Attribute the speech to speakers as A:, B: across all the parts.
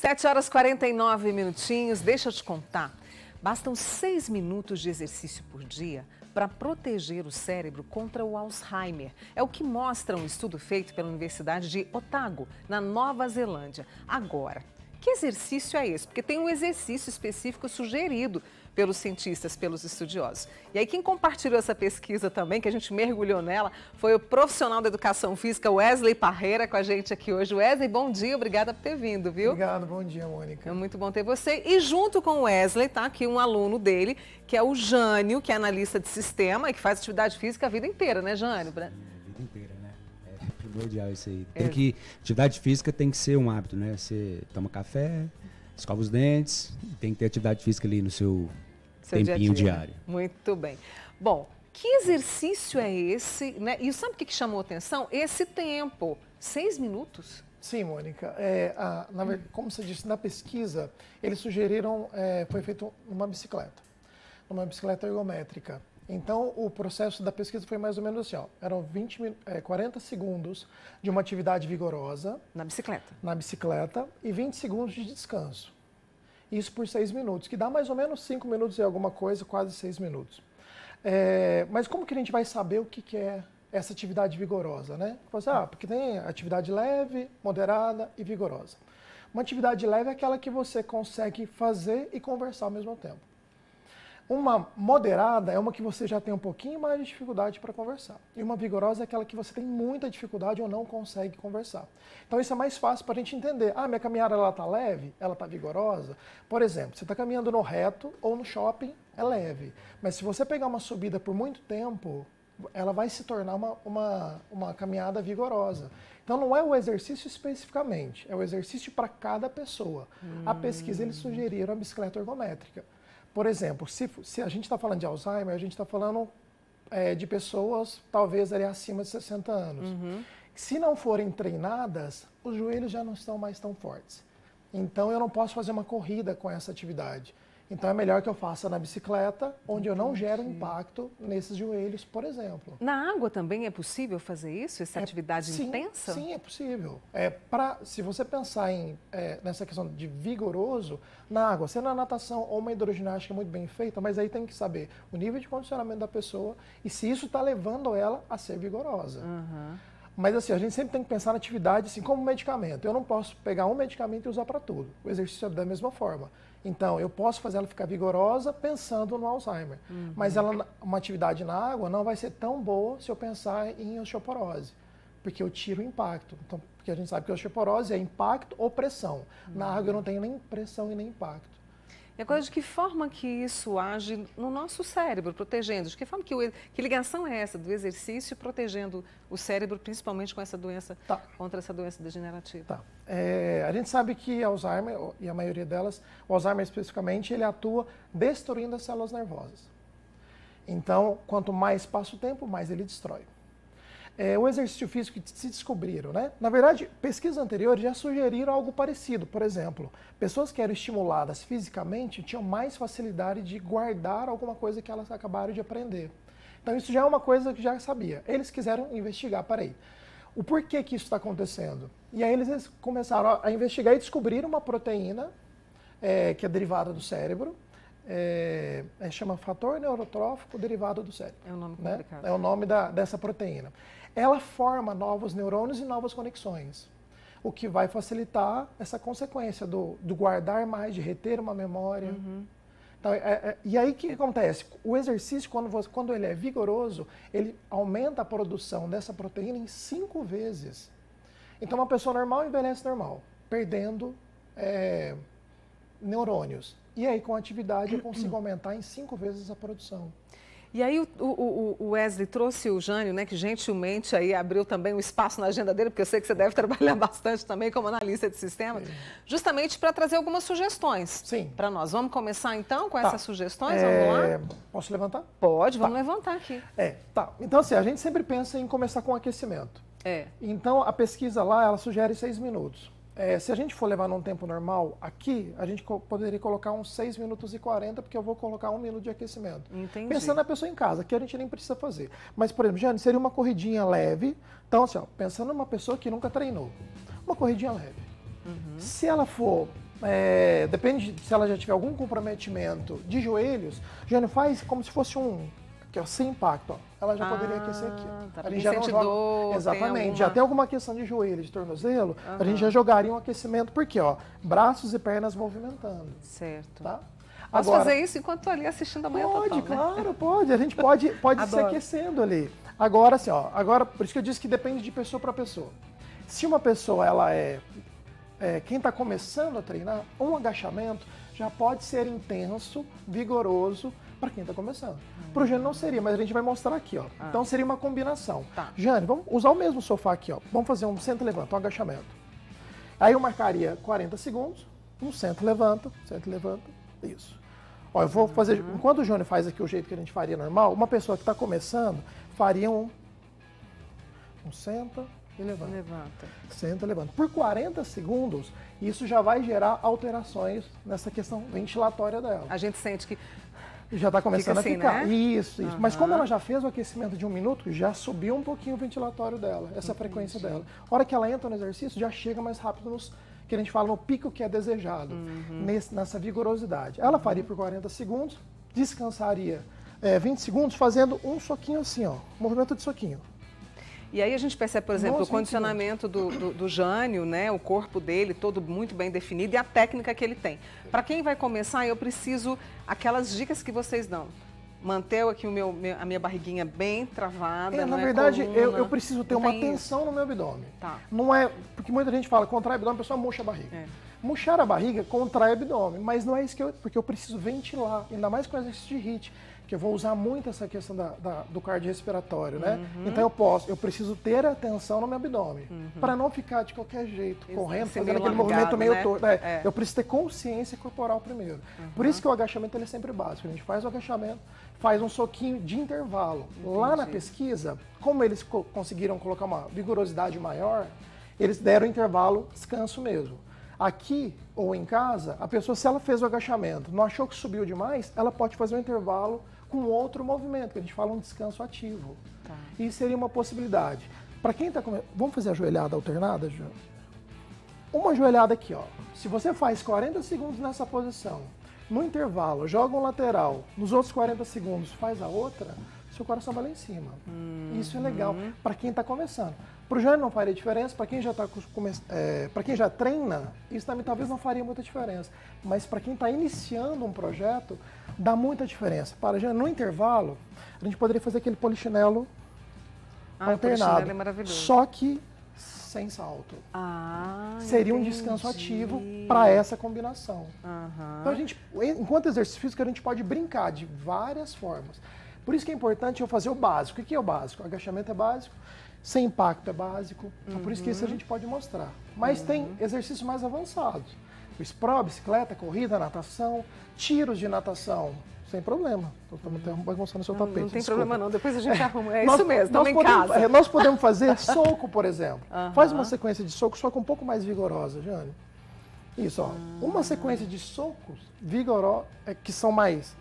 A: 7 horas e 49 minutinhos, deixa eu te contar. Bastam 6 minutos de exercício por dia para proteger o cérebro contra o Alzheimer. É o que mostra um estudo feito pela Universidade de Otago, na Nova Zelândia. Agora, que exercício é esse? Porque tem um exercício específico sugerido pelos cientistas, pelos estudiosos. E aí quem compartilhou essa pesquisa também, que a gente mergulhou nela, foi o profissional da educação física, Wesley Parreira, com a gente aqui hoje. Wesley, bom dia, obrigada por ter vindo, viu?
B: Obrigado, bom dia, Mônica.
A: É muito bom ter você. E junto com o Wesley, tá aqui um aluno dele, que é o Jânio, que é analista de sistema e que faz atividade física a vida inteira, né, Jânio?
C: A vida inteira, né? É primordial isso aí. Atividade física tem que ser um hábito, né? Você toma café, escova os dentes, tem que ter atividade física ali no seu tempinho diário.
A: Muito bem. Bom, que exercício é esse, né? E sabe o que chamou a atenção? Esse tempo, 6 minutos.
B: Sim, Mônica. Como você disse, na pesquisa, eles sugeriram, foi feito numa bicicleta ergométrica. Então, o processo da pesquisa foi mais ou menos assim, ó, eram 40 segundos de uma atividade vigorosa.
A: Na bicicleta.
B: Na bicicleta e 20 segundos de descanso. Isso por 6 minutos, que dá mais ou menos 5 minutos e alguma coisa, quase 6 minutos. Mas como que a gente vai saber o que é essa atividade vigorosa, né? Porque tem atividade leve, moderada e vigorosa. Uma atividade leve é aquela que você consegue fazer e conversar ao mesmo tempo. Uma moderada é uma que você já tem um pouquinho mais de dificuldade para conversar. E uma vigorosa é aquela que você tem muita dificuldade ou não consegue conversar. Então isso é mais fácil para a gente entender. Minha caminhada ela está leve? Ela está vigorosa? Por exemplo, você está caminhando no reto ou no shopping, é leve. Mas se você pegar uma subida por muito tempo, ela vai se tornar uma caminhada vigorosa. Então não é o exercício especificamente, é o exercício para cada pessoa. A pesquisa eles sugeriram a bicicleta ergométrica. Por exemplo, se a gente está falando de Alzheimer, a gente está falando de pessoas talvez ali acima de 60 anos. Se não forem treinadas, os joelhos já não estão mais tão fortes. Então eu não posso fazer uma corrida com essa atividade. Então é melhor que eu faça na bicicleta, onde eu não gero impacto nesses joelhos, por exemplo.
A: Na água também é possível fazer isso, essa atividade intensa?
B: Sim, é possível. Se você pensar nessa questão de vigoroso, na água, sendo a natação ou uma hidroginástica muito bem feita, mas aí tem que saber o nível de condicionamento da pessoa e se isso está levando ela a ser vigorosa. Mas assim, a gente sempre tem que pensar na atividade assim, como medicamento. Eu não posso pegar um medicamento e usar para tudo. O exercício é da mesma forma. Então, eu posso fazer ela ficar vigorosa pensando no Alzheimer. Mas uma atividade na água não vai ser tão boa se eu pensar em osteoporose. Porque eu tiro o impacto. Então, porque a gente sabe que a osteoporose é impacto ou pressão. Na água eu não tenho nem pressão e nem impacto.
A: E agora, de que forma que isso age no nosso cérebro, protegendo? De que forma que ligação é essa do exercício protegendo o cérebro, principalmente com essa doença, contra essa doença degenerativa?
B: A gente sabe que Alzheimer, e a maioria delas, o Alzheimer especificamente, ele atua destruindo as células nervosas. Então, quanto mais passa o tempo, mais ele destrói. O exercício físico que se descobriram, né? Na verdade, pesquisas anteriores já sugeriram algo parecido. Por exemplo, pessoas que eram estimuladas fisicamente tinham mais facilidade de guardar alguma coisa que elas acabaram de aprender. Então, isso já é uma coisa que já sabia. Eles quiseram investigar, o porquê que isso está acontecendo. E aí eles começaram a investigar e descobriram uma proteína que é derivada do cérebro, chama fator neurotrófico derivado do cérebro. É um nome complicado. Né? É o nome dessa proteína. Ela forma novos neurônios e novas conexões, o que vai facilitar essa consequência do guardar mais, de reter uma memória. Então, e aí o que acontece? O exercício, quando ele é vigoroso, ele aumenta a produção dessa proteína em 5 vezes. Então uma pessoa normal envelhece normal, perdendo neurônios. E aí, com a atividade, eu consigo aumentar em 5 vezes a produção.
A: E aí o Wesley trouxe o Jânio, né, que gentilmente aí abriu também um espaço na agenda dele, porque eu sei que você deve trabalhar bastante também como analista de sistema, justamente para trazer algumas sugestões para nós. Vamos começar então com essas sugestões? Vamos lá?
B: Posso levantar?
A: Pode, vamos levantar aqui.
B: Então assim, a gente sempre pensa em começar com aquecimento. Então a pesquisa lá, ela sugere 6 minutos. Se a gente for levar num tempo normal, aqui a gente poderia colocar uns 6 minutos e 40, porque eu vou colocar 1 minuto de aquecimento.
A: Entendi.
B: Pensando na pessoa em casa, que a gente nem precisa fazer. Mas, por exemplo, Jane, seria uma corridinha leve. Então, assim, pensando numa pessoa que nunca treinou, uma corridinha leve. Se ela for depende se ela já tiver algum comprometimento de joelhos, Jane, faz como se fosse que é sem impacto, ó. Ela já poderia aquecer aqui.
A: Tá,
B: a gente já não joga.
A: dor,
B: Exatamente. Já tem alguma questão de joelho, de tornozelo, a gente já jogaria um aquecimento, porque ó, braços e pernas movimentando.
A: Certo.
B: Tá?
A: Posso fazer isso enquanto estou ali assistindo a manhã total,
B: Pode,
A: né?
B: claro, pode. A gente pode se aquecendo ali. Agora, assim, ó, por isso que eu disse que depende de pessoa para pessoa. Se uma pessoa, ela quem está começando a treinar, um agachamento já pode ser intenso, vigoroso, para quem está começando. Para o Jane não seria, mas a gente vai mostrar aqui, ó. Então seria uma combinação.
A: Tá.
B: Jane, vamos usar o mesmo sofá aqui, ó. Vamos fazer um senta e levanta, um agachamento. Aí eu marcaria 40 segundos, um senta e levanta, isso. Ó, eu vou fazer, enquanto o Jônio faz aqui o jeito que a gente faria normal, uma pessoa que está começando faria um senta e levanta. Senta e levanta. Por 40 segundos, isso já vai gerar alterações nessa questão ventilatória dela.
A: A gente sente que
B: já está começando
A: assim,
B: a ficar.
A: Né?
B: Isso. Mas como ela já fez o aquecimento de 1 minuto, já subiu um pouquinho o ventilatório dela, essa frequência dela. A hora que ela entra no exercício, já chega mais rápido que a gente fala no pico que é desejado, nessa vigorosidade. Ela faria por 40 segundos, descansaria 20 segundos fazendo um soquinho assim, ó, movimento de soquinho.
A: E aí a gente percebe, por exemplo, o condicionamento do Jânio, né, o corpo dele todo muito bem definido e a técnica que ele tem. Para quem vai começar, eu preciso aquelas dicas que vocês dão. Manter aqui a minha barriguinha bem travada.
B: Na verdade, eu preciso ter uma tensão no meu abdômen.
A: Tá.
B: Não é, porque muita gente fala, contrai o abdômen, a pessoa murcha a barriga. Murchar a barriga contrai o abdômen, mas não é isso porque eu preciso ventilar, ainda mais com exercício de HIIT, que eu vou usar muito essa questão do cardiorrespiratório, né? Então eu preciso ter atenção no meu abdômen, para não ficar de qualquer jeito, correndo, fazendo aquele movimento meio torto. Eu preciso ter consciência corporal primeiro. Por isso que o agachamento ele é sempre básico. A gente faz o agachamento, faz um soquinho de intervalo. Lá na pesquisa, como eles conseguiram colocar uma vigorosidade maior, eles deram intervalo, descanso mesmo. Aqui ou em casa, a pessoa, se ela fez o agachamento, não achou que subiu demais, ela pode fazer um intervalo com outro movimento, que a gente fala um descanso ativo. Tá. Isso seria uma possibilidade. Para quem está começando, vamos fazer a joelhada alternada, Ju? Uma joelhada aqui, ó. Se você faz 40 segundos nessa posição, no intervalo, joga um lateral, nos outros 40 segundos faz a outra, seu coração vai lá em cima. Isso é legal para quem está começando. Para o Jânio não faria diferença, para quem já para quem já treina, isso também talvez não faria muita diferença. Mas para quem está iniciando um projeto, dá muita diferença. Para Jânio, no intervalo, a gente poderia fazer aquele polichinelo alternado. O polichinelo é maravilhoso. Só que sem salto. Seria um descanso ativo para essa combinação. Então a gente, enquanto exercício físico, a gente pode brincar de várias formas. Por isso que é importante eu fazer o básico. O que é o básico? O agachamento é básico, sem impacto é básico. Então, por isso que isso a gente pode mostrar. Mas tem exercícios mais avançados. O sprawl, bicicleta, corrida, natação, tiros de natação. Sem problema. Estou bagunçando o seu tapete.
A: Não tem problema não, depois a gente arruma. É isso mesmo, estamos em casa.
B: Nós podemos fazer soco, por exemplo. Faz uma sequência de soco, só que um pouco mais vigorosa, Jane. Isso, ó. Uma sequência de socos vigorosos, que são mais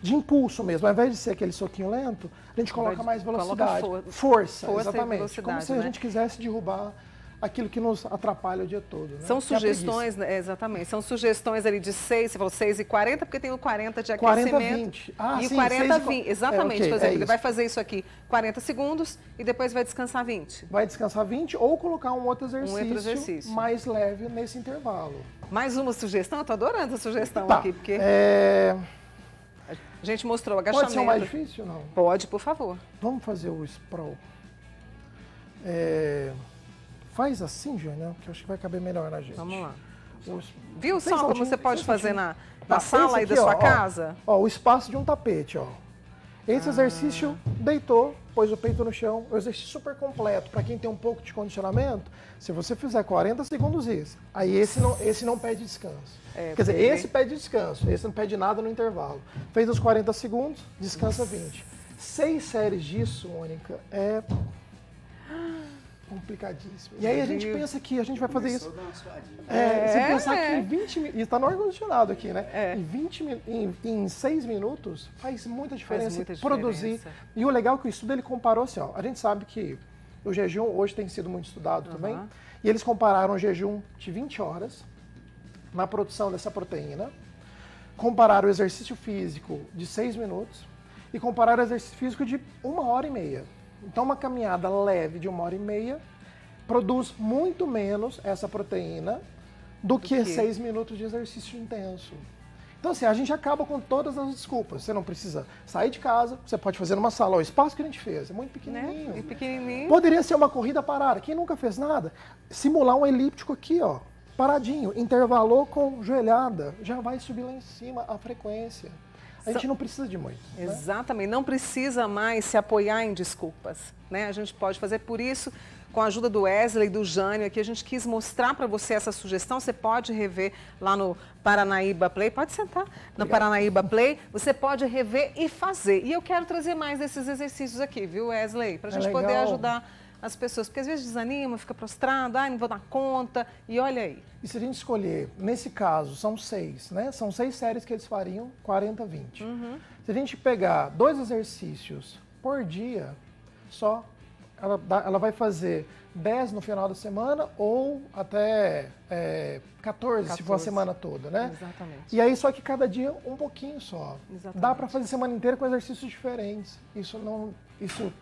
B: de impulso mesmo. Ao invés de ser aquele soquinho lento, a gente coloca mais velocidade. Força, exatamente. Como se a gente quisesse derrubar aquilo que nos atrapalha o dia todo. Né?
A: São sugestões, exatamente, são sugestões ali de 6, você falou 6h40, porque tem o 40 de aquecimento.
B: 40-20. E
A: o 40-20, exatamente. Por exemplo, ele vai fazer isso aqui 40 segundos e depois vai descansar 20. Vai descansar
B: 20 ou colocar um outro exercício mais leve nesse intervalo.
A: Mais uma sugestão? Eu tô adorando a sugestão aqui, porque a gente mostrou o agachamento.
B: Pode ser o mais difícil, não?
A: Pode, por favor.
B: Vamos fazer o sprawl. Faz assim, Jânio, que eu acho que vai caber melhor na gente.
A: Vamos lá. Viu só como você pode fazer na sala aí da sua casa?
B: Ó, o espaço de um tapete, ó. Esse exercício deitou, pôs o peito no chão, é um exercício super completo. Para quem tem um pouco de condicionamento, se você fizer 40 segundos isso, aí esse não pede descanso. Quer dizer, esse pede descanso, esse não pede nada no intervalo. Fez os 40 segundos, descansa 20. 6 séries disso, Mônica, é complicadíssimo. E aí a gente pensa que a gente vai fazer isso. Você pensar que em 20 minutos, e está no ar-condicionado aqui, né? Em 6 minutos faz muita diferença produzir. E o legal é que o estudo ele comparou assim, ó. A gente sabe que o jejum hoje tem sido muito estudado também. E eles compararam o jejum de 20 horas na produção dessa proteína, comparar o exercício físico de 6 minutos e comparar o exercício físico de 1h30. Então, uma caminhada leve de 1h30 produz muito menos essa proteína do que 6 minutos de exercício intenso. Então, assim, a gente acaba com todas as desculpas. Você não precisa sair de casa, você pode fazer numa sala. O espaço que a gente fez é muito pequenininho.
A: Né? E pequenininho.
B: Poderia ser uma corrida parada. Quem nunca fez nada, simular um elíptico aqui, ó, paradinho, intervalou com joelhada, já vai subir lá em cima a frequência. A gente não precisa de muito.
A: Exatamente, não precisa mais se apoiar em desculpas, né? A gente pode fazer por isso. Com a ajuda do Wesley e do Jânio aqui, a gente quis mostrar para você essa sugestão. Você pode rever lá no Paranaíba Play. Pode sentar. No Paranaíba Play, você pode rever e fazer. E eu quero trazer mais desses exercícios aqui, viu, Wesley? Para a gente poder ajudar as pessoas. Porque às vezes desanima, fica prostrado, não vou dar conta. E olha aí.
B: E se a gente escolher, nesse caso, são 6, né? São 6 séries que eles fariam, 40, 20. Se a gente pegar 2 exercícios por dia, só... Ela vai fazer 10 no final da semana ou até 14 se for a semana toda, né?
A: Exatamente.
B: E aí, só que cada dia um pouquinho só.
A: Exatamente.
B: Dá para fazer semana inteira com exercícios diferentes. Isso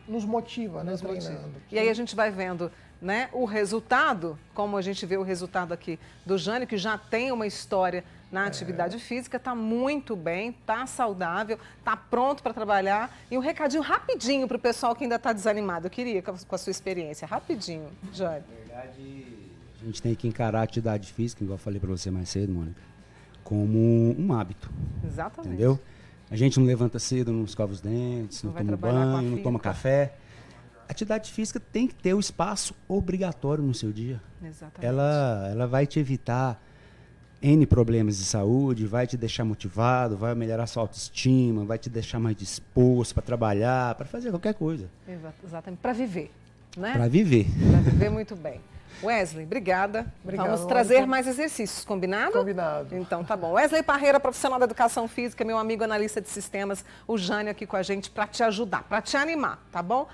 B: nos motiva, né? Treinando.
A: E aí a gente vai vendo, né, o resultado, como a gente vê o resultado aqui do Jânio, que já tem uma história na atividade física, está muito bem, está saudável, está pronto para trabalhar. E um recadinho rapidinho para o pessoal que ainda está desanimado. Eu queria, com a sua experiência, rapidinho, Jânio.
C: Na verdade, a gente tem que encarar a atividade física, igual eu falei para você mais cedo, Mônica, como um hábito.
A: Exatamente.
C: Entendeu? A gente não levanta cedo, não escova os dentes, não toma banho, não toma café. A atividade física tem que ter o espaço obrigatório no seu dia.
A: Exatamente.
C: Ela vai te evitar N problemas de saúde, vai te deixar motivado, vai melhorar sua autoestima, vai te deixar mais disposto para trabalhar, para fazer qualquer coisa.
A: Exatamente, para viver, né?
C: Para viver.
A: Para viver muito bem. Wesley, obrigada. Vamos trazer mais exercícios, combinado?
B: Combinado.
A: Então tá bom. Wesley Parreira, profissional da educação física, meu amigo analista de sistemas, o Jânio aqui com a gente para te ajudar, para te animar, tá bom?